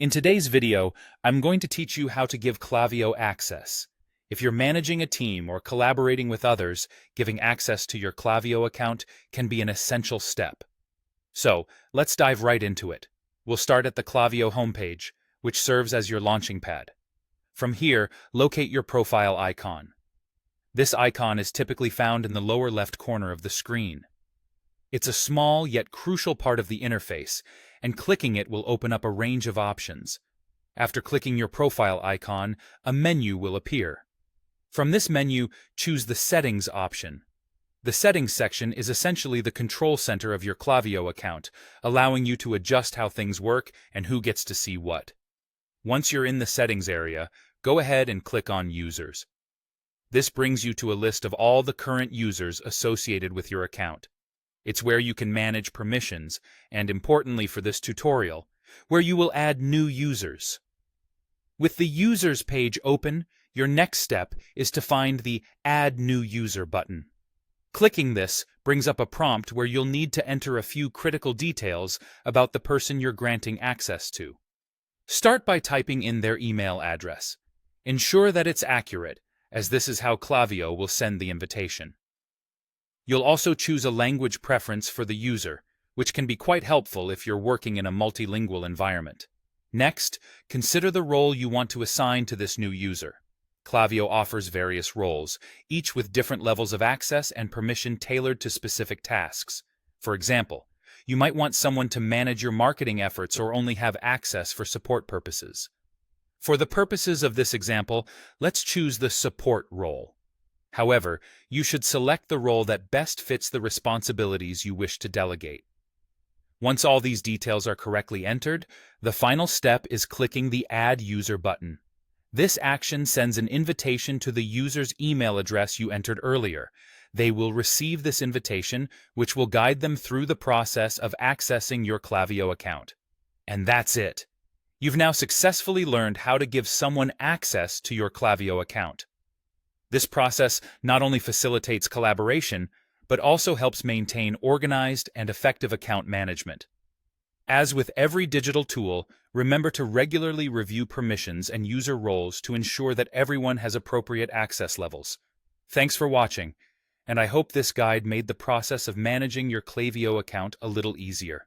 In today's video, I'm going to teach you how to give Klaviyo access. If you're managing a team or collaborating with others, giving access to your Klaviyo account can be an essential step. So, let's dive right into it. We'll start at the Klaviyo homepage, which serves as your launching pad. From here, locate your profile icon. This icon is typically found in the lower left corner of the screen. It's a small yet crucial part of the interface, and clicking it will open up a range of options. After clicking your profile icon, a menu will appear. From this menu, choose the Settings option. The Settings section is essentially the control center of your Klaviyo account, allowing you to adjust how things work and who gets to see what. Once you're in the Settings area, go ahead and click on Users. This brings you to a list of all the current users associated with your account. It's where you can manage permissions, and importantly for this tutorial, where you will add new users. With the Users page open, your next step is to find the Add New User button. Clicking this brings up a prompt where you'll need to enter a few critical details about the person you're granting access to. Start by typing in their email address. Ensure that it's accurate, as this is how Klaviyo will send the invitation. You'll also choose a language preference for the user, which can be quite helpful if you're working in a multilingual environment. Next, consider the role you want to assign to this new user. Klaviyo offers various roles, each with different levels of access and permission tailored to specific tasks. For example, you might want someone to manage your marketing efforts or only have access for support purposes. For the purposes of this example, let's choose the support role. However, you should select the role that best fits the responsibilities you wish to delegate. Once all these details are correctly entered, the final step is clicking the Add User button. This action sends an invitation to the user's email address you entered earlier. They will receive this invitation, which will guide them through the process of accessing your Klaviyo account. And that's it. You've now successfully learned how to give someone access to your Klaviyo account. This process not only facilitates collaboration, but also helps maintain organized and effective account management. As with every digital tool, remember to regularly review permissions and user roles to ensure that everyone has appropriate access levels. Thanks for watching, and I hope this guide made the process of managing your Klaviyo account a little easier.